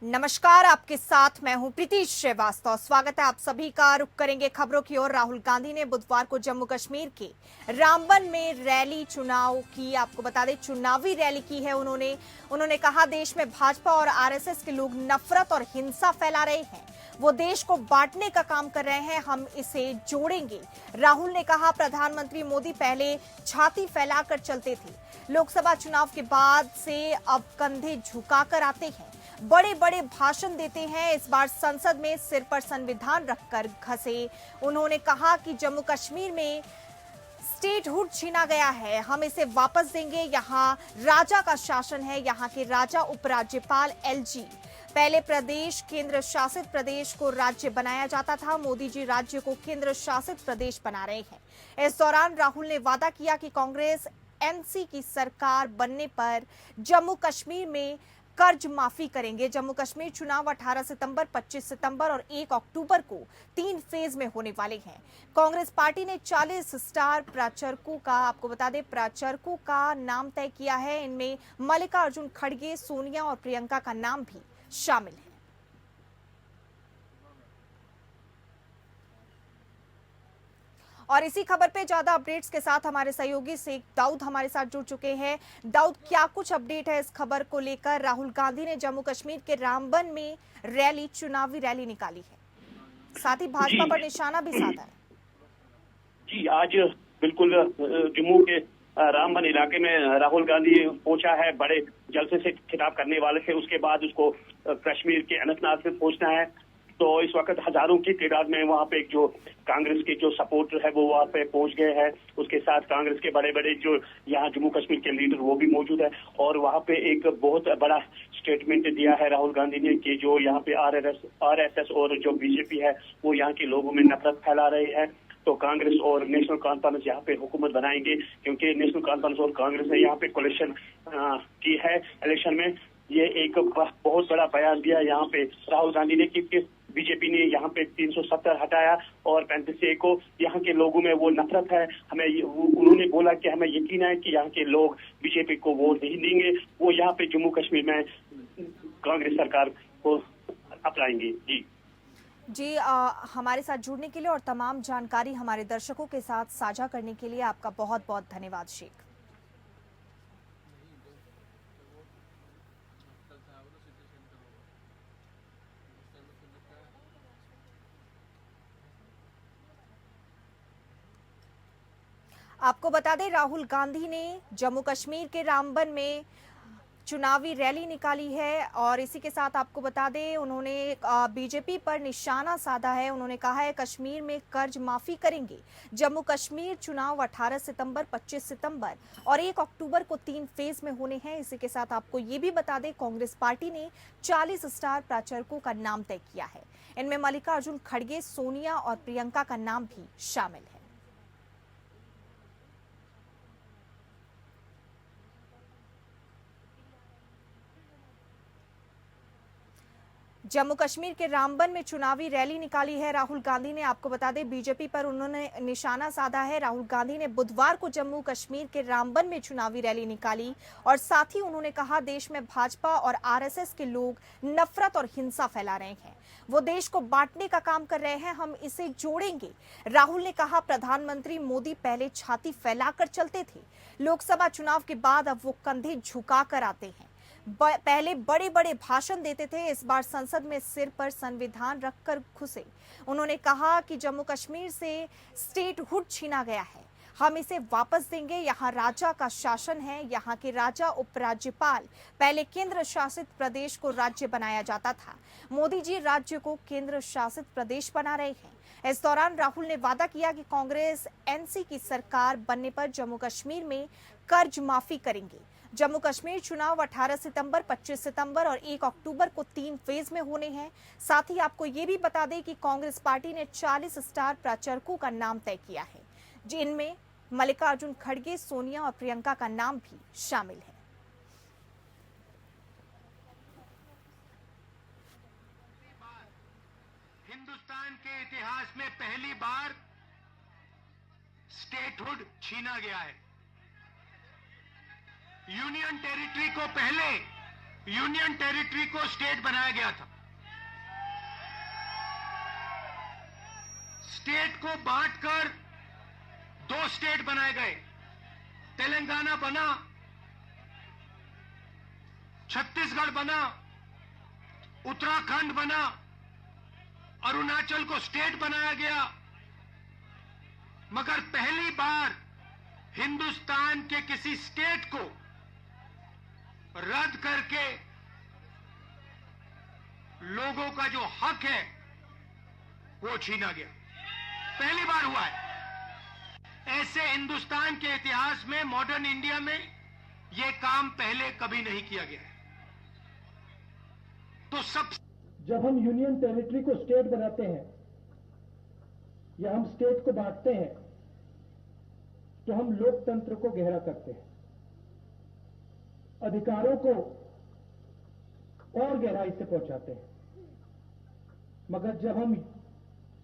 नमस्कार, आपके साथ मैं हूं प्रीति श्रीवास्तव। स्वागत है आप सभी का। रुक करेंगे खबरों की ओर। राहुल गांधी ने बुधवार को जम्मू कश्मीर के रामबन में रैली चुनाव की, आपको बता दें चुनावी रैली की है उन्होंने कहा देश में भाजपा और आरएसएस के लोग नफरत और हिंसा फैला रहे हैं, वो देश को बांटने का काम कर रहे हैं, हम इसे जोड़ेंगे। राहुल ने कहा प्रधानमंत्री मोदी पहले छाती फैलाकर चलते थे, लोकसभा चुनाव के बाद से अब कंधे झुकाकर आते हैं, बड़े बड़े भाषण देते हैं, इस बार संसद में सिर पर संविधान रखकर घसे। उन्होंने कहा कि जम्मू कश्मीर में स्टेटहुड छीना गया है, हम इसे वापस देंगे, यहाँ राजा का शासन है, यहाँ के राजा उपराज्यपाल एलजी। पहले प्रदेश केंद्र शासित प्रदेश को राज्य बनाया जाता था, मोदी जी राज्य को केंद्र शासित प्रदेश बना रहे हैं। इस दौरान राहुल ने वादा किया कि कांग्रेस एनसी की सरकार बनने पर जम्मू कश्मीर में कर्ज माफी करेंगे। जम्मू कश्मीर चुनाव 18 सितंबर, 25 सितंबर और 1 अक्टूबर को 3 फेज में होने वाले हैं। कांग्रेस पार्टी ने 40 स्टार प्रचारकों का, आपको बता दें प्रचारकों का नाम तय किया है। इनमें मल्लिकार्जुन खड़गे, सोनिया और प्रियंका का नाम भी शामिल है। और इसी खबर पे ज्यादा अपडेट्स के साथ हमारे सहयोगी शेख दाऊद हमारे साथ जुड़ चुके हैं। दाऊद, क्या कुछ अपडेट है इस खबर को लेकर? राहुल गांधी ने जम्मू कश्मीर के रामबन में चुनावी रैली निकाली है, साथ ही भाजपा पर निशाना भी साधा है। जी, आज बिल्कुल जम्मू के रामबन इलाके में राहुल गांधी पहुंचा है। बड़े जलसे से खिताब करने वाले थे, उसके बाद उसको कश्मीर के अनंतनाग से पहुंचना है। तो इस वक्त हजारों की तादाद में वहां पे जो कांग्रेस के जो सपोर्टर है वो वहां पे पहुंच गए हैं। उसके साथ कांग्रेस के बड़े बड़े जो यहाँ जम्मू कश्मीर के लीडर वो भी मौजूद है। और वहां पे एक बहुत बड़ा स्टेटमेंट दिया है राहुल गांधी ने कि जो यहाँ पे आरएसएस और जो बीजेपी है वो यहाँ के लोगों में नफरत फैला रही है। तो कांग्रेस और नेशनल कॉन्फ्रेंस यहाँ पे हुकूमत बनाएंगे, क्योंकि नेशनल कॉन्फ्रेंस और कांग्रेस ने यहाँ पे कोलिशन की है इलेक्शन में। ये एक बहुत बड़ा बयान दिया यहाँ पे राहुल गांधी ने कि बीजेपी ने यहाँ पे 370 हटाया और 35 को यहाँ के लोगों में वो नफरत है। उन्होंने बोला कि हमें यकीन है कि यहाँ के लोग बीजेपी को वोट नहीं देंगे, वो यहाँ पे जम्मू कश्मीर में कांग्रेस सरकार को अपनाएंगे। जी, हमारे साथ जुड़ने के लिए और तमाम जानकारी हमारे दर्शकों के साथ साझा करने के लिए आपका बहुत बहुत धन्यवाद शेख। आपको बता दें राहुल गांधी ने जम्मू कश्मीर के रामबन में चुनावी रैली निकाली है और इसी के साथ आपको बता दें उन्होंने बीजेपी पर निशाना साधा है। उन्होंने कहा है कश्मीर में कर्ज माफी करेंगे। जम्मू कश्मीर चुनाव 18 सितंबर, 25 सितंबर और 1 अक्टूबर को 3 फेज में होने हैं। इसी के साथ आपको ये भी बता दें कांग्रेस पार्टी ने 40 स्टार प्रचारकों का नाम तय किया है। इनमें मल्लिकार्जुन खड़गे, सोनिया और प्रियंका का नाम भी शामिल है। जम्मू कश्मीर के रामबन में चुनावी रैली निकाली है राहुल गांधी ने। आपको बता दें बीजेपी पर उन्होंने निशाना साधा है। राहुल गांधी ने बुधवार को जम्मू कश्मीर के रामबन में चुनावी रैली निकाली और साथ ही उन्होंने कहा देश में भाजपा और आरएसएस के लोग नफरत और हिंसा फैला रहे हैं, वो देश को बांटने का काम कर रहे हैं, हम इसे जोड़ेंगे। राहुल ने कहा प्रधानमंत्री मोदी पहले छाती फैलाकर चलते थे, लोकसभा चुनाव के बाद अब वो कंधे झुकाकर आते हैं, पहले बड़े बड़े भाषण देते थे, इस बार संसद में सिर पर संविधान रखकर घुसे। उन्होंने कहा कि जम्मू कश्मीर से स्टेटहुड छीना गया है, हम इसे वापस देंगे, यहाँ राजा का शासन है, यहाँ के राजा उपराज्यपाल। पहले केंद्र शासित प्रदेश को राज्य बनाया जाता था, मोदी जी राज्य को केंद्र शासित प्रदेश बना रहे हैं। इस दौरान राहुल ने वादा किया कि कांग्रेस एनसी की सरकार बनने पर जम्मू कश्मीर में कर्ज माफी करेंगे। जम्मू कश्मीर चुनाव 18 सितंबर, 25 सितंबर और 1 अक्टूबर को 3 फेज में होने हैं। साथ ही आपको ये भी बता दें कि कांग्रेस पार्टी ने 40 स्टार प्रचारकों का नाम तय किया है, जिनमें मल्लिकार्जुन खड़गे, सोनिया और प्रियंका का नाम भी शामिल है। हिंदुस्तान के इतिहास में पहली बार स्टेटहुड छीना गया है। यूनियन टेरिटरी को पहले यूनियन टेरिटरी को स्टेट बनाया गया था। स्टेट को बांटकर 2 स्टेट बनाए गए। तेलंगाना बना, छत्तीसगढ़ बना, उत्तराखंड बना, अरुणाचल को स्टेट बनाया गया। मगर पहली बार हिंदुस्तान के किसी स्टेट को रद्द करके लोगों का जो हक है वो छीना गया। पहली बार हुआ है। ऐसे हिंदुस्तान के इतिहास में, मॉडर्न इंडिया में यह काम पहले कभी नहीं किया गया है। तो सब जब हम यूनियन टेरिटरी को स्टेट बनाते हैं या हम स्टेट को बांटते हैं तो हम लोकतंत्र को गहरा करते हैं, अधिकारों को और गहराई से पहुंचाते हैं। मगर जब हम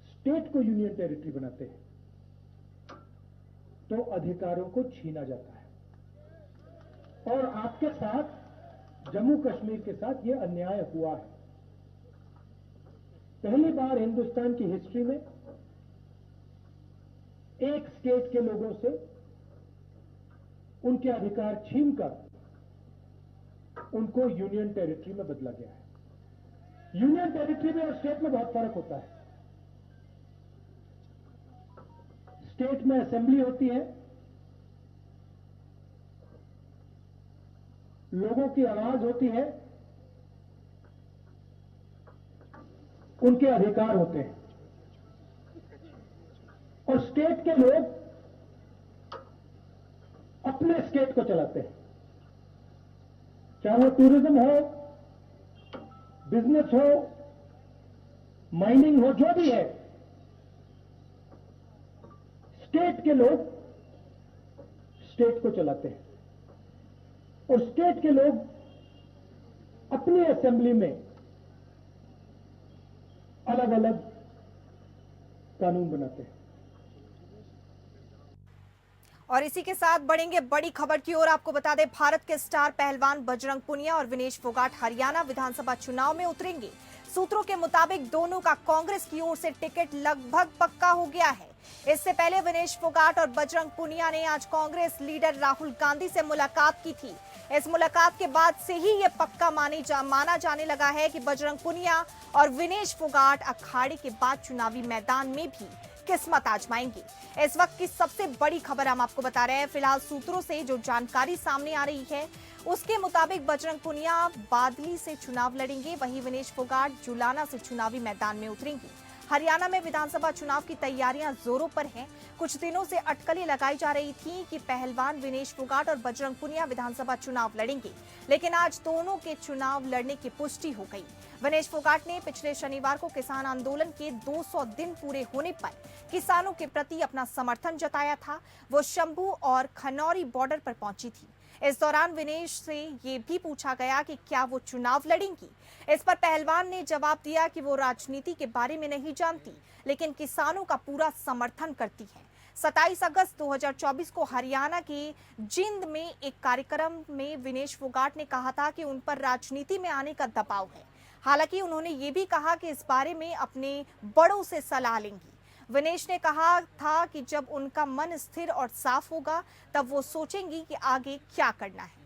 स्टेट को यूनियन टेरिटरी बनाते हैं तो अधिकारों को छीना जाता है। और आपके साथ, जम्मू कश्मीर के साथ यह अन्याय हुआ है। पहली बार हिंदुस्तान की हिस्ट्री में एक स्टेट के लोगों से उनके अधिकार छीनकर उनको यूनियन टेरिटरी में बदला गया है। यूनियन टेरिटरी में और स्टेट में बहुत फर्क होता है। स्टेट में असेंबली होती है, लोगों की आवाज होती है, उनके अधिकार होते हैं। और स्टेट के लोग अपने स्टेट को चलाते हैं, चाहे वो टूरिज्म हो, बिजनेस हो, माइनिंग हो, जो भी है, स्टेट के लोग स्टेट को चलाते हैं। और स्टेट के लोग अपनी असेंबली में अलग अलग कानून बनाते हैं। और इसी के साथ बढ़ेंगे बड़ी खबर की ओर। आपको बता दें, भारत के स्टार पहलवान बजरंग पुनिया और विनेश फोगाट हरियाणा विधानसभा चुनाव में उतरेंगे। सूत्रों के मुताबिक दोनों का कांग्रेस की ओर से टिकट लगभग पक्का हो गया है। इससे पहले विनेश फोगाट और बजरंग पुनिया ने आज कांग्रेस लीडर राहुल गांधी से मुलाकात की थी। इस मुलाकात के बाद से ही ये पक्का माना जाने लगा है कि बजरंग पुनिया और विनेश फोगाट अखाड़े के बाद चुनावी मैदान में भी किस्मत आजमाएंगे। इस वक्त की सबसे बड़ी खबर हम आपको बता रहे हैं। फिलहाल सूत्रों से जो जानकारी सामने आ रही है उसके मुताबिक बजरंग पुनिया बादली से चुनाव लड़ेंगे, वहीं विनेश फोगाट जुलाना से चुनावी मैदान में उतरेंगे। हरियाणा में विधानसभा चुनाव की तैयारियां जोरों पर हैं। कुछ दिनों से अटकलें लगाई जा रही थी कि पहलवान विनेश फोगाट और बजरंग पुनिया विधानसभा चुनाव लड़ेंगे, लेकिन आज दोनों के चुनाव लड़ने की पुष्टि हो गई। विनेश फोगाट ने पिछले शनिवार को किसान आंदोलन के 200 दिन पूरे होने पर किसानों के प्रति अपना समर्थन जताया था। वो शंभू और खनौरी बॉर्डर पर पहुंची थी। इस दौरान विनेश से ये भी पूछा गया कि क्या वो चुनाव लड़ेंगी। इस पर पहलवान ने जवाब दिया कि वो राजनीति के बारे में नहीं जानती, लेकिन किसानों का पूरा समर्थन करती है। 27 अगस्त 2024 को हरियाणा के जिंद में एक कार्यक्रम में विनेश फोगाट ने कहा था कि उन पर राजनीति में आने का दबाव है। हालांकि उन्होंने ये भी कहा कि इस बारे में अपने बड़ों से सलाह लेंगी। विनेश ने कहा था कि जब उनका मन स्थिर और साफ होगा तब वो सोचेंगी कि आगे क्या करना है।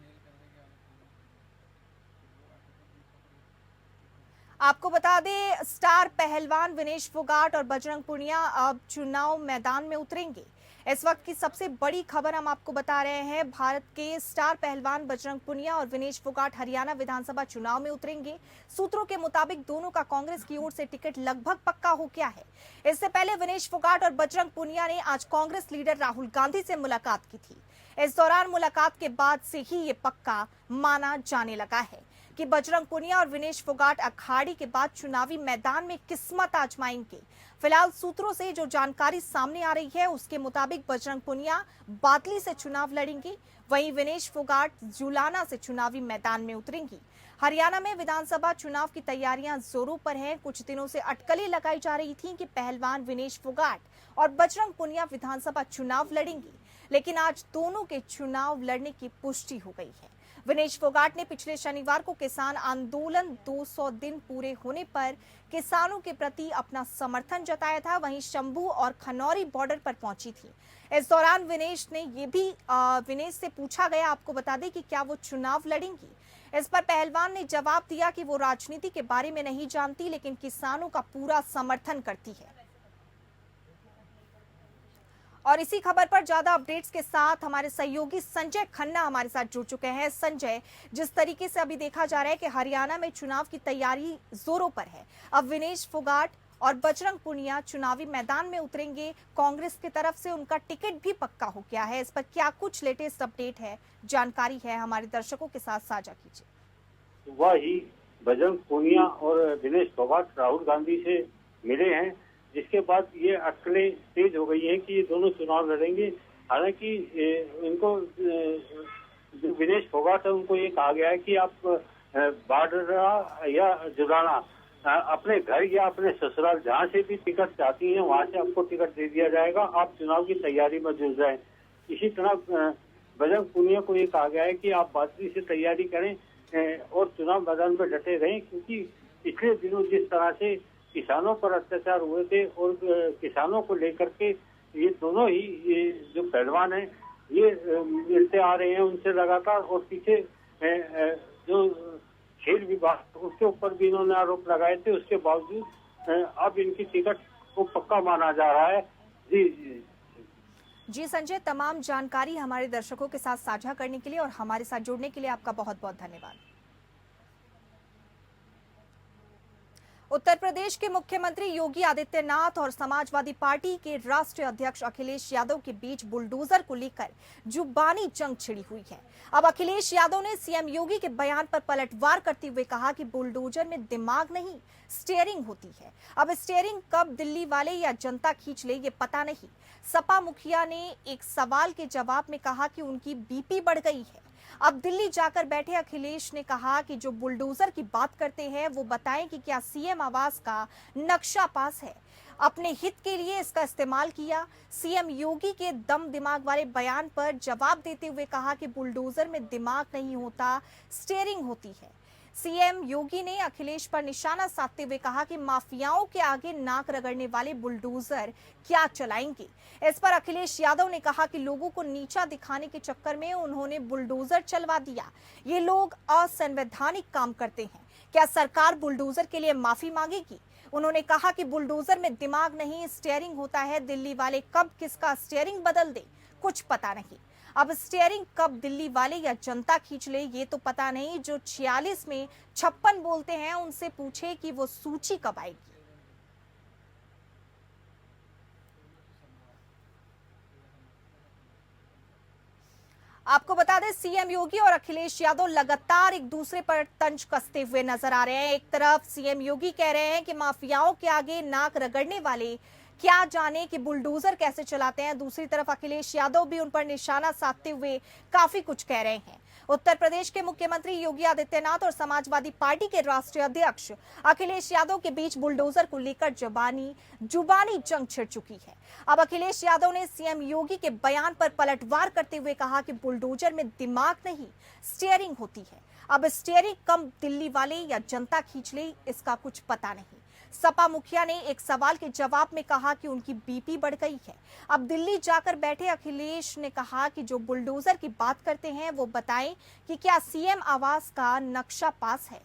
आपको बता दें, स्टार पहलवान विनेश फोगाट और बजरंग पुनिया अब चुनाव मैदान में उतरेंगे। इस वक्त की सबसे बड़ी खबर हम आपको बता रहे हैं। भारत के स्टार पहलवान बजरंग पुनिया और विनेश फोगाट हरियाणा विधानसभा चुनाव में उतरेंगे। सूत्रों के मुताबिक दोनों का कांग्रेस की ओर से टिकट लगभग पक्का हो गया है। इससे पहले विनेश फोगाट और बजरंग पुनिया ने आज कांग्रेस लीडर राहुल गांधी से मुलाकात की थी। इस दौरान मुलाकात के बाद से ही ये पक्का माना जाने लगा है कि बजरंग पुनिया और विनेश फोगाट अखाड़े के बाद चुनावी मैदान में किस्मत आजमाएंगे। फिलहाल सूत्रों से जो जानकारी सामने आ रही है उसके मुताबिक बजरंग पुनिया बादली से चुनाव लड़ेंगे, वहीं विनेश फोगाट जुलाना से चुनावी मैदान में उतरेंगी। हरियाणा में विधानसभा चुनाव की तैयारियां जोरों पर हैं। कुछ दिनों से अटकलें लगाई जा रही थी कि पहलवान विनेश फोगाट और बजरंग पुनिया विधानसभा चुनाव लड़ेंगे, लेकिन आज दोनों के चुनाव लड़ने की पुष्टि हो गई है। विनेश फोगाट ने पिछले शनिवार को किसान आंदोलन 200 दिन पूरे होने पर किसानों के प्रति अपना समर्थन जताया था। वहीं शंभू और खनौरी बॉर्डर पर पहुंची थी। इस दौरान विनेश से पूछा गया, आपको बता दें कि क्या वो चुनाव लड़ेंगी। इस पर पहलवान ने जवाब दिया कि वो राजनीति के बारे में नहीं जानती, लेकिन किसानों का पूरा समर्थन करती है। और इसी खबर पर ज्यादा अपडेट्स के साथ हमारे सहयोगी संजय खन्ना हमारे साथ जुड़ चुके हैं। संजय, जिस तरीके से अभी देखा जा रहा है कि हरियाणा में चुनाव की तैयारी जोरों पर है, अब विनेश फोगाट और बजरंग पुनिया चुनावी मैदान में उतरेंगे। कांग्रेस की तरफ से उनका टिकट भी पक्का हो गया है। इस पर क्या कुछ लेटेस्ट अपडेट है, जानकारी है, हमारे दर्शकों के साथ साझा कीजिए। वही बजरंग पुनिया और विनेश फोगाट राहुल गांधी से मिले हैं, जिसके बाद ये अटकलें तेज हो गई हैं कि ये दोनों चुनाव लड़ेंगे। हालांकि इनको जो विनेश फोगाट है उनको ये कहा गया है कि आप बाडरा या जुलाना अपने घर या अपने ससुराल जहाँ से भी टिकट चाहती हैं वहाँ से आपको टिकट दे दिया जाएगा, आप चुनाव की तैयारी में जुट जाएं। इसी तरह बजरंग पुनिया को ये कहा गया है कि आप बातरी से तैयारी करें और चुनाव मैदान में डटे रहें, क्योंकि पिछले दिनों जिस तरह से किसानों पर अत्याचार हुए थे और किसानों को लेकर के ये दोनों ही जो पहलवान हैं ये मिलते आ रहे हैं उनसे लगातार, और पीछे जो खेल विभाग उसके ऊपर भी इन्होंने आरोप लगाए थे। उसके बावजूद अब इनकी टिकट को पक्का माना जा रहा है। जी संजय, तमाम जानकारी हमारे दर्शकों के साथ साझा करने के लिए और हमारे साथ जुड़ने के लिए आपका बहुत बहुत धन्यवाद। उत्तर प्रदेश के मुख्यमंत्री योगी आदित्यनाथ और समाजवादी पार्टी के राष्ट्रीय अध्यक्ष अखिलेश यादव के बीच बुलडोजर को लेकर जुबानी जंग छिड़ी हुई है। अब अखिलेश यादव ने सीएम योगी के बयान पर पलटवार करते हुए कहा कि बुलडोजर में दिमाग नहीं, स्टीयरिंग होती है। अब स्टीयरिंग कब दिल्ली वाले या जनता खींच ले ये पता नहीं। सपा मुखिया ने एक सवाल के जवाब में कहा कि उनकी बीपी बढ़ गई है। अब दिल्ली जाकर बैठे अखिलेश ने कहा कि जो बुलडोजर की बात करते हैं वो बताएं कि क्या सीएम आवास का नक्शा पास है। अपने हित के लिए इसका इस्तेमाल किया। सीएम योगी के दम दिमाग वाले बयान पर जवाब देते हुए कहा कि बुलडोजर में दिमाग नहीं होता, स्टीयरिंग होती है। सीएम योगी ने अखिलेश पर निशाना साधते हुए कहा कि माफियाओं के आगे नाक रगड़ने वाले बुलडोजर क्या चलाएंगे। इस पर अखिलेश यादव ने कहा कि लोगों को नीचा दिखाने के चक्कर में उन्होंने बुलडोजर चलवा दिया। ये लोग असंवैधानिक काम करते हैं। क्या सरकार बुलडोजर के लिए माफी मांगेगी? उन्होंने कहा कि बुलडोजर में दिमाग नहीं, स्टीयरिंग होता है। दिल्ली वाले कब किसका स्टीयरिंग बदल दे कुछ पता नहीं। अब स्टीयरिंग कब दिल्ली वाले या जनता खींच ले ये तो पता नहीं। जो 46 में 56 बोलते हैं उनसे पूछे कि वो सूची कब आएगी। आपको बता दें, सीएम योगी और अखिलेश यादव लगातार एक दूसरे पर तंज कसते हुए नजर आ रहे हैं। एक तरफ सीएम योगी कह रहे हैं कि माफियाओं के आगे नाक रगड़ने वाले क्या जाने कि बुलडोजर कैसे चलाते हैं। दूसरी तरफ अखिलेश यादव भी उन पर निशाना साधते हुए काफी कुछ कह रहे हैं। उत्तर प्रदेश के मुख्यमंत्री योगी आदित्यनाथ और समाजवादी पार्टी के राष्ट्रीय अध्यक्ष अखिलेश यादव के बीच बुलडोजर को लेकर जुबानी जंग छिड़ चुकी है। अब अखिलेश यादव ने सीएम योगी के बयान पर पलटवार करते हुए कहा कि बुलडोजर में दिमाग नहीं, स्टीयरिंग होती है। अब स्टीयरिंग कम दिल्ली वाले या जनता खींच ले इसका कुछ पता नहीं। सपा मुखिया ने एक सवाल के जवाब में कहा कि उनकी बीपी बढ़ गई है। अब दिल्ली जाकर बैठे अखिलेश ने कहा कि जो बुलडोजर की बात करते हैं वो बताएं कि क्या सीएम आवास का नक्शा पास है।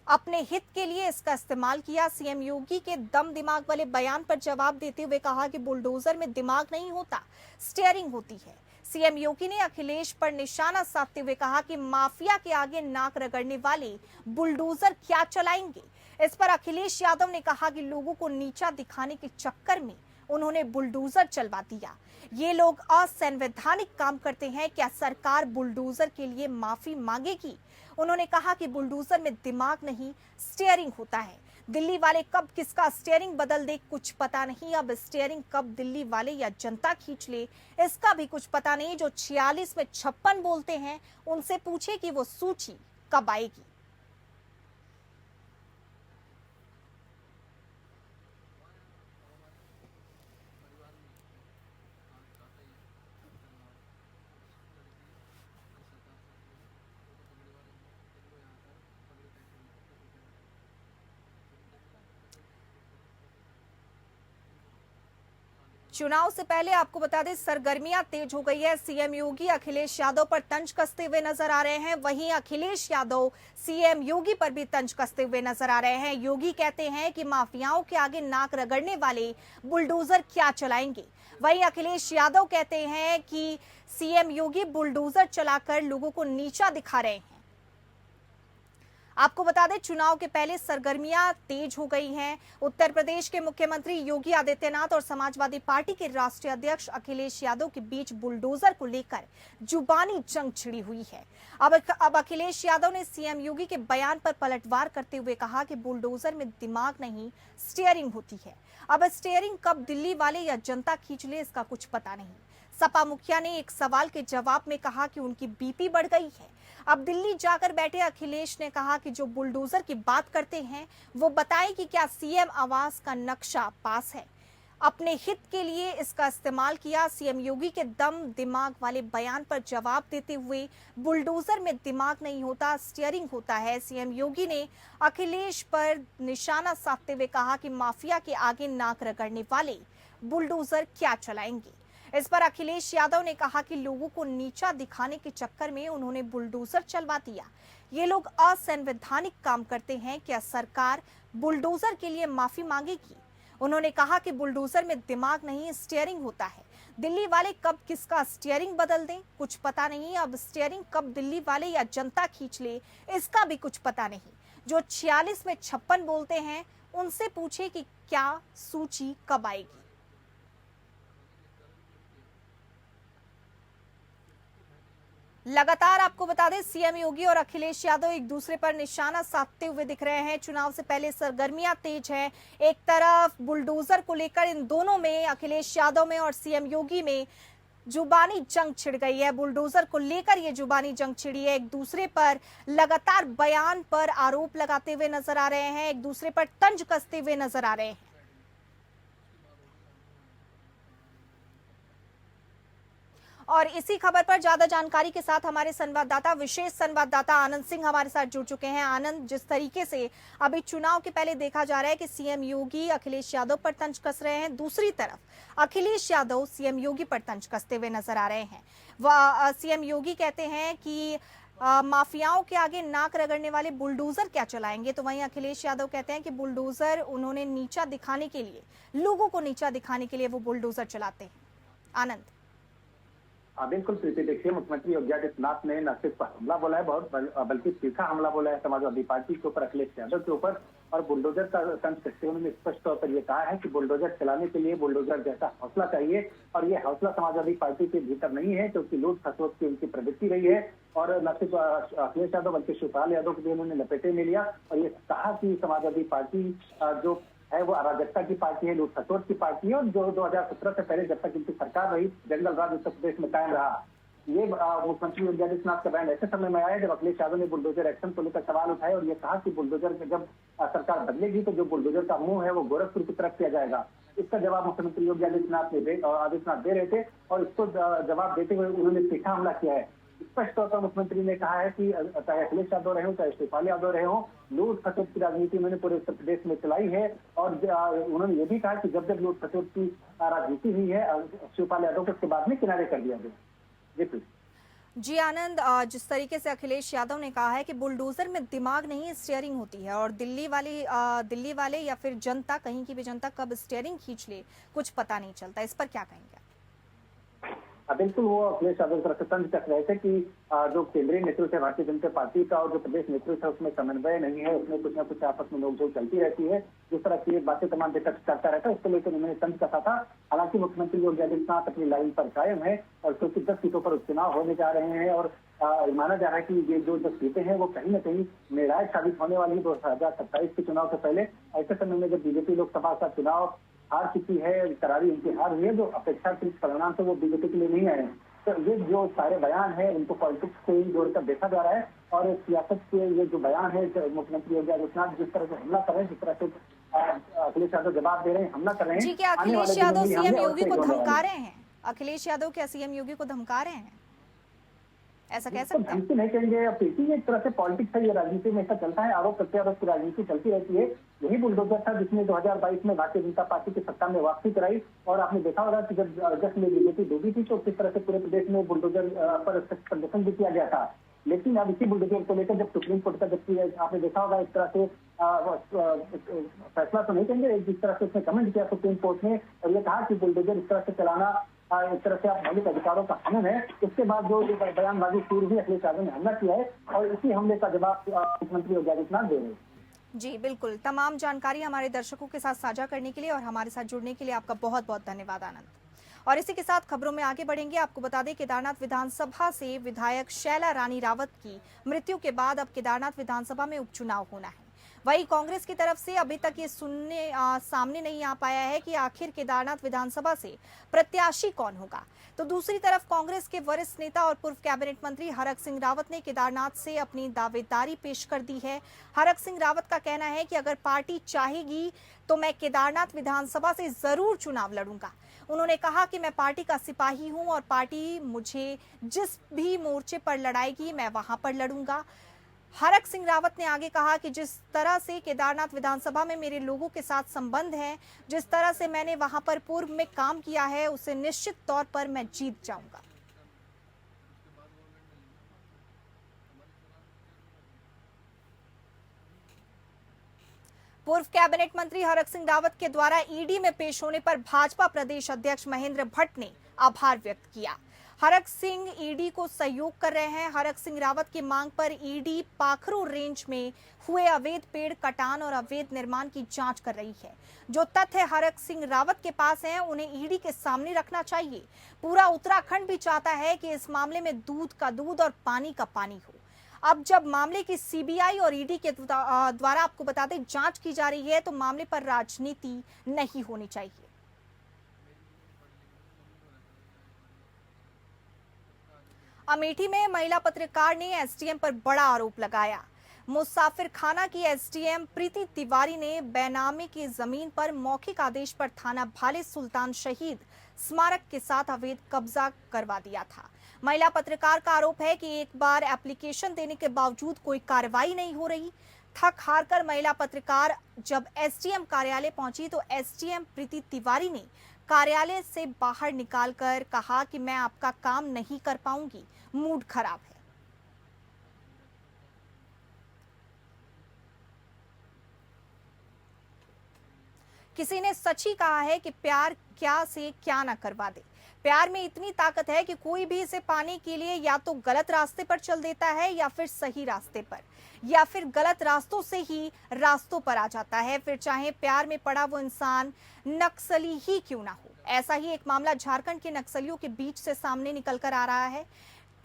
अपने हित के लिए इसका इस्तेमाल किया। सीएम योगी के दम दिमाग वाले बयान पर जवाब देते हुए कहा कि बुलडोजर में दिमाग नहीं होता, स्टीयरिंग होती है। सीएम योगी ने अखिलेश पर निशाना साधते हुए कहा कि माफिया के आगे नाक रगड़ने वाले बुलडोजर क्या चलाएंगे। इस पर अखिलेश यादव ने कहा कि लोगों को नीचा दिखाने के चक्कर में उन्होंने बुलडोजर चलवा दिया। ये लोग असंवैधानिक काम करते हैं। क्या सरकार बुलडोजर के लिए माफी मांगेगी? उन्होंने कहा कि बुलडोजर में दिमाग नहीं, स्टीयरिंग होता है। दिल्ली वाले कब किसका स्टीयरिंग बदल दे कुछ पता नहीं। अब स्टीयरिंग कब दिल्ली वाले या जनता खींच ले इसका भी कुछ पता नहीं। जो 46 में 56 बोलते हैं उनसे पूछे कि वो सूची कब आएगी। चुनाव से पहले आपको बता दें सरगर्मियां तेज हो गई है। सीएम योगी अखिलेश यादव पर तंज कसते हुए नजर आ रहे हैं, वहीं अखिलेश यादव सीएम योगी पर भी तंज कसते हुए नजर आ रहे हैं। योगी कहते हैं कि माफियाओं के आगे नाक रगड़ने वाले बुलडोजर क्या चलाएंगे, वहीं अखिलेश यादव कहते हैं कि सीएम योगी बुलडोजर चलाकर लोगों को नीचा दिखा रहे हैं। आपको बता दें चुनाव के पहले सरगर्मियां तेज हो गई हैं। उत्तर प्रदेश के मुख्यमंत्री योगी आदित्यनाथ और समाजवादी पार्टी के राष्ट्रीय अध्यक्ष अखिलेश यादव के बीच बुलडोजर को लेकर जुबानी जंग छिड़ी हुई है। अब अखिलेश यादव ने सीएम योगी के बयान पर पलटवार करते हुए कहा कि बुलडोजर में दिमाग नहीं स्टीयरिंग होती है। अब स्टीयरिंग कब दिल्ली वाले या जनता खींच ले इसका कुछ पता नहीं। सपा मुखिया ने एक सवाल के जवाब में कहा कि उनकी बीपी बढ़ गई है। अब दिल्ली जाकर बैठे अखिलेश ने कहा कि जो बुलडोजर की बात करते हैं वो बताएं कि क्या सीएम आवास का नक्शा पास है। अपने हित के लिए इसका इस्तेमाल किया। सीएम योगी के दम दिमाग वाले बयान पर जवाब देते हुए बुलडोजर में दिमाग नहीं होता, स्टीयरिंग होता है। सीएम योगी ने अखिलेश पर निशाना साधते हुए कहा कि माफिया के आगे नाक रगड़ने वाले बुलडोजर क्या चलाएंगे। इस पर अखिलेश यादव ने कहा कि लोगों को नीचा दिखाने के चक्कर में उन्होंने बुलडोजर चलवा दिया। ये लोग असंवैधानिक काम करते हैं। क्या सरकार बुलडोजर के लिए माफी मांगेगी? उन्होंने कहा कि बुलडोजर में दिमाग नहीं स्टीयरिंग होता है। दिल्ली वाले कब किसका स्टीयरिंग बदल दें कुछ पता नहीं। अब स्टीयरिंग कब दिल्ली वाले या जनता खींच ले इसका भी कुछ पता नहीं। जो 46 में 56 बोलते हैं उनसे पूछे कि क्या सूची कब आएगी। लगातार आपको बता दें सीएम योगी और अखिलेश यादव एक दूसरे पर निशाना साधते हुए दिख रहे हैं। चुनाव से पहले सरगर्मियां तेज हैं। एक तरफ बुलडोजर को लेकर इन दोनों में, अखिलेश यादव में और सीएम योगी में जुबानी जंग छिड़ गई है। बुलडोजर को लेकर ये जुबानी जंग छिड़ी है। एक दूसरे पर लगातार बयान पर आरोप लगाते हुए नजर आ रहे हैं, एक दूसरे पर तंज कसते हुए नजर आ रहे हैं। और इसी खबर पर ज्यादा जानकारी के साथ हमारे संवाददाता, विशेष संवाददाता आनंद सिंह हमारे साथ जुड़ चुके हैं। आनंद, जिस तरीके से अभी चुनाव के पहले देखा जा रहा है कि सीएम योगी अखिलेश यादव पर तंज कस रहे हैं, दूसरी तरफ अखिलेश यादव सीएम योगी पर तंज कसते हुए नजर आ रहे हैं। वह सीएम योगी कहते हैं कि माफियाओं के आगे नाक रगड़ने वाले बुलडोजर क्या चलाएंगे, तो वहीं अखिलेश यादव कहते हैं कि बुलडोजर उन्होंने नीचा दिखाने के लिए, लोगों को नीचा दिखाने के लिए वो बुलडोजर चलाते हैं। आनंद। बिल्कुल प्रीति, देखिए मुख्यमंत्री योगी आदित्यनाथ ने न सिर्फ हमला बोला है बहुत बल्कि तीखा हमला बोला है समाजवादी पार्टी के ऊपर, अखिलेश यादव के ऊपर। और बुलडोजर का तंज कसते हुए उन्होंने स्पष्ट तौर पर यह कहा है कि बुलडोजर चलाने के लिए बुलडोजर जैसा हौसला चाहिए, और ये हौसला समाजवादी पार्टी के भीतर नहीं है, क्योंकि लूट खसोट की उनकी प्रवृत्ति रही है। और न सिर्फ अखिलेश यादव बल्कि शिवपाल यादव को भी उन्होंने लपेटे में लिया और ये कहा कि समाजवादी पार्टी जो है वो अराजकता की पार्टी है, लूट खसोट की पार्टी है, और जो 2017 से पहले जब तक इनकी सरकार रही जंगल राज उत्तर प्रदेश में कायम रहा। ये मुख्यमंत्री योगी आदित्यनाथ का बयान ऐसे समय में आया जब अखिलेश यादव ने बुलडोजर एक्शन को लेकर सवाल उठाए और ये कहा कि बुलडोजर जब सरकार बदलेगी तो जो बुलडोजर का मुंह है वो गोरखपुर की तरफ किया जाएगा। इसका जवाब मुख्यमंत्री योगी आदित्यनाथ दे रहे थे और इसको जवाब देते हुए उन्होंने तीखा हमला किया है। स्पष्ट तौर पर मुख्यमंत्री ने कहा है कि चाहे अखिलेश यादव रहे हो चाहे शिवपाल यादव रहे हो, लूट खसोट की राजनीति उन्होंने पूरे उत्तर प्रदेश में चलाई है। और उन्होंने ये भी कहा कि जब जब लूट खसोट की राजनीति हुई है शिवपाल यादव को उसके बाद में किनारे कर दिया गया। जी आनंद, जिस तरीके से अखिलेश यादव ने कहा है कि बुलडोजर में दिमाग नहीं स्टीयरिंग होती है और दिल्ली वाले या फिर जनता, कहीं की भी जनता कब स्टीयरिंग खींच ले कुछ पता नहीं चलता, इस पर क्या कहेंगे? बिल्कुल, वो अखिलेश यादव तरफ से तंज कस रहे थे कि जो केंद्रीय नेतृत्व है भारतीय जनता पार्टी का और जो प्रदेश नेतृत्व है उसमें समन्वय नहीं है, उसमें कुछ न कुछ आपस में नोकझोंक चलती रहती है। जिस तरह की बातें तमाम करता रहता है उसको लेकर उन्होंने तंज कसा था। हालांकि मुख्यमंत्री योगी आदित्यनाथ अपनी लाइन पर कायम है और क्योंकि 10 सीटों पर उपचुनाव होने जा रहे हैं और माना जा रहा है कि ये जो 10 सीटें हैं वो कहीं न कहीं निर्णायक साबित होने वाली है 2027 के चुनाव से पहले। ऐसे समय में जब बीजेपी लोकसभा का चुनाव हार चुकी है, करारी उनकी हार हुई है, जो अपेक्षाकृत परिणाम से वो बीजेपी के लिए नहीं आए। तो ये जो सारे बयान है उनको पॉलिटिक्स से ही जोड़कर देखा जा रहा है और सियासत के ये जो बयान है मुख्यमंत्री योगी आदित्यनाथ जिस तरह से हमला कर रहे हैं, जिस तरह से अखिलेश यादव जवाब दे रहे हैं, हमला कर रहे हैं। जी, क्या अखिलेश यादव सीएम योगी को धमका रहे हैं? अखिलेश यादव क्या सीएम योगी को धमका रहे हैं? ऐसा कह सकते हैं? बिल्कुल नहीं कहेंगे। प्रीति, एक तरह से पॉलिटिक्स है, ये राजनीति में ऐसा चलता है, आरोप प्रत्यारोप की राजनीति चलती रहती है। यही बुलडोजर था जिसने 2022 में भारतीय जनता पार्टी की सत्ता में वापसी कराई। और आपने देखा होगा कि जब अगस्त में बीजेपी डूबी थी तो किस तरह से पूरे प्रदेश में बुलडोजर पर प्रदर्शन भी किया गया था। लेकिन अब इसी बुलडोजर को लेकर जब सुप्रीम कोर्ट का जबकि आपने देखा होगा एक तरह से फैसला तो नहीं कहेंगे, जिस तरह से उसने कमेंट किया सुप्रीम कोर्ट ने और ये कहा कि बुलडोजर इस तरह से चलाना एक तरह से आप मौलिक अधिकारों का हनन है। उसके बाद जो बयानबाजी शुरू हुई, अखिलेश यादव ने हमला किया है और इसी हमले का जवाब मुख्यमंत्री योगी आदित्यनाथ दे रहे हैं। जी बिल्कुल, तमाम जानकारी हमारे दर्शकों के साथ साझा करने के लिए और हमारे साथ जुड़ने के लिए आपका बहुत बहुत धन्यवाद आनंद। और इसी के साथ खबरों में आगे बढ़ेंगे। आपको बता दें, केदारनाथ विधानसभा से विधायक शैला रानी रावत की मृत्यु के बाद अब केदारनाथ विधानसभा में उपचुनाव होना है। वहीं कांग्रेस की तरफ से अभी तक ये सामने नहीं आ पाया है कि आखिर केदारनाथ विधानसभा से प्रत्याशी कौन होगा। तो दूसरी तरफ कांग्रेस के वरिष्ठ नेता और पूर्व कैबिनेट मंत्री हरक सिंह रावत ने केदारनाथ से अपनी दावेदारी पेश कर दी है। हरक सिंह रावत का कहना है कि अगर पार्टी चाहेगी तो मैं केदारनाथ विधानसभा से जरूर चुनाव लड़ूंगा। उन्होंने कहा कि मैं पार्टी का सिपाही हूं और पार्टी मुझे जिस भी मोर्चे पर लड़ाएगी मैं वहां पर लड़ूंगा। हरक सिंह रावत ने आगे कहा कि जिस तरह से केदारनाथ विधानसभा में मेरे लोगों के साथ संबंध है, जिस तरह से मैंने वहां पर पूर्व में काम किया है, उसे निश्चित तौर पर मैं जीत जाऊंगा। पूर्व कैबिनेट मंत्री हरक सिंह रावत के द्वारा ईडी में पेश होने पर भाजपा प्रदेश अध्यक्ष महेंद्र भट्ट ने आभार व्यक्त किया। हरक सिंह ईडी को सहयोग कर रहे हैं। हरक सिंह रावत की मांग पर ईडी पाखरू रेंज में हुए अवैध पेड़ कटान और अवैध निर्माण की जांच कर रही है। जो तथ्य हरक सिंह रावत के पास हैं, उन्हें ईडी के सामने रखना चाहिए। पूरा उत्तराखंड भी चाहता है कि इस मामले में दूध का दूध और पानी का पानी हो। अब जब मामले की सीबीआई और ईडी के द्वारा आपको बता दें जांच की जा रही है, तो मामले पर राजनीति नहीं होनी चाहिए। अमेठी में महिला पत्रकार ने एसडीएम पर बड़ा आरोप लगाया। मुसाफिर खाना की एसडीएम प्रीति तिवारी ने बेनामी की जमीन पर मौखिक आदेश पर थाना भाले सुल्तान शहीद स्मारक के साथ अवैध कब्जा करवा दिया था। महिला पत्रकार का आरोप है कि एक बार एप्लीकेशन देने के बावजूद कोई कार्रवाई नहीं हो रही। थक हारकर महिला पत्रकार जब एसडीएम कार्यालय पहुंची तो एसडीएम प्रीति तिवारी ने कार्यालय से बाहर निकालकर कहा कि मैं आपका काम नहीं कर पाऊंगी, मूड खराब है। किसी ने सच ही कहा है कि प्यार क्या से क्या ना करवा दे। प्यार में इतनी ताकत है कि कोई भी इसे पाने के लिए या तो गलत रास्ते पर चल देता है या फिर सही रास्ते पर, या फिर गलत रास्तों से ही रास्तों पर आ जाता है, फिर चाहे प्यार में पड़ा वो इंसान नक्सली ही क्यों ना हो। ऐसा ही एक मामला झारखंड के नक्सलियों के बीच से सामने निकल कर आ रहा है।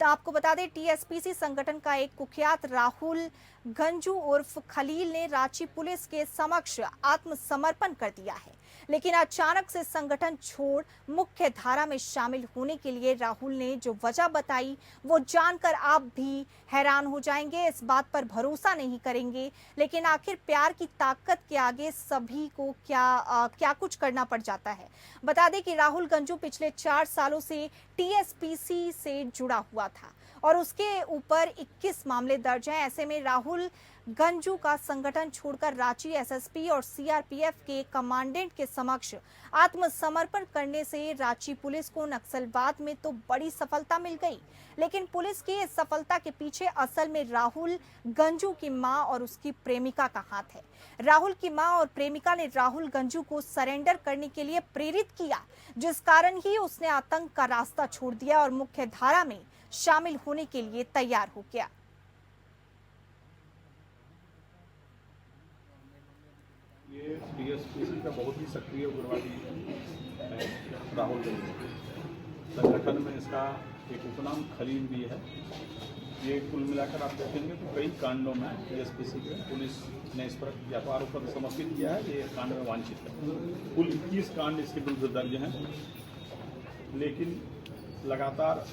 तो आपको बता दें, टीएसपीसी संगठन का एक कुख्यात राहुल गंजू उर्फ खलील ने रांची पुलिस के समक्ष आत्मसमर्पण कर दिया है। लेकिन अचानक से संगठन छोड़ मुख्य धारा में शामिल होने के लिए राहुल ने जो वजह बताई वो जानकर आप भी हैरान हो जाएंगे, इस बात पर भरोसा नहीं करेंगे। लेकिन आखिर प्यार की ताकत के आगे सभी को क्या कुछ करना पड़ जाता है। बता दें कि राहुल गंजू पिछले 4 सालों से टीएसपीसी से जुड़ा हुआ था और उसके ऊपर 21 मामले दर्ज हैं। ऐसे में राहुल गंजू का संगठन छोड़कर रांची एसएसपी और सीआरपीएफ के कमांडेंट के समक्ष आत्मसमर्पण करने से रांची पुलिस को नक्सलवाद में तो बड़ी सफलता मिल गई। लेकिन पुलिस की इस सफलता के पीछे असल में राहुल गंजू की मां और उसकी प्रेमिका का हाथ है। राहुल की मां और प्रेमिका ने राहुल गंजू को सरेंडर करने के लिए प्रेरित किया, जिस कारण ही उसने आतंक का रास्ता छोड़ दिया और मुख्य धारा में शामिल होने के लिए तैयार हो गया। ये टीएसपीसी का बहुत ही सक्रिय उग्रवादी है राहुल गंजू। संगठन में इसका एक उपनाम खलील भी है। ये कुल मिलाकर आप देखेंगे तो कई कांडों में टीएसपीसी के पुलिस ने इस पर या तो आरोप पत्र समर्पित किया है, ये कांड में वांछित है। कुल 21 कांड इसके विरुद्ध दर्ज हैं। लेकिन लगातार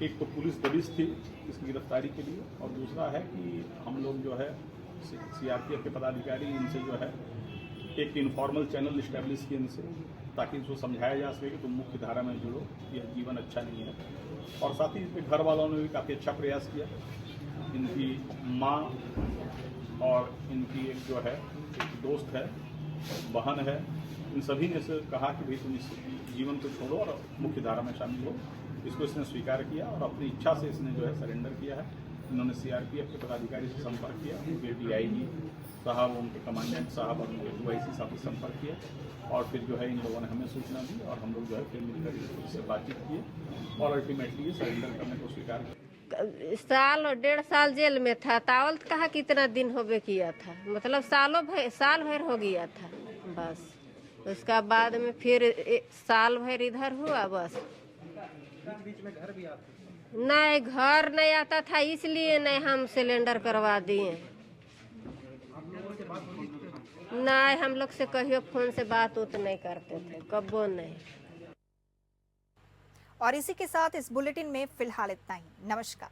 एक तो पुलिस दबिश थी इसकी गिरफ्तारी के लिए, और दूसरा है कि हम लोग जो है सीआरपीएफ के पदाधिकारी इनसे जो है एक इनफॉर्मल चैनल इस्टेब्लिश किए इनसे, ताकि इसको समझाया जा सके कि तुम मुख्य धारा में जुड़ो, यह जीवन अच्छा नहीं है। और साथ ही इसके घर वालों ने भी काफ़ी अच्छा प्रयास किया। इनकी माँ और इनकी एक जो है एक दोस्त है, बहन है, इन सभी ने से कहा कि भाई तुम इस जीवन को छोड़ो और मुख्य धारा में शामिल हो। इसको इसने स्वीकार किया और अपनी इच्छा से इसने जो है सरेंडर किया है। इन्होंने सीआरपीएफ के पदाधिकारी से संपर्क किया, उनके डीआईजी साहब, उनके कमांडेंट साहब और उनके डीआईसी साहब से संपर्क किया और फिर जो है इन लोगों ने हमें सूचना दी और हम लोग जो है फिर मिलकर इससे बातचीत किए और अल्टीमेटली ये सरेंडर करने को स्वीकार किया। साल और 1.5 साल जेल में था, तावल कहा कितना दिन होबे किया था, मतलब साल भर हो गया था बस। उसका बाद में फिर साल भर इधर हुआ बस। बीच में घर भी आते? नहीं, घर नहीं आता था, इसलिए नहीं हम सिलेंडर करवा दिए। नहीं, हम लोग से कहियो फोन से बात उत नहीं करते थे, कब्बो नहीं। और इसी के साथ इस बुलेटिन में फिलहाल इतना ही। नमस्कार।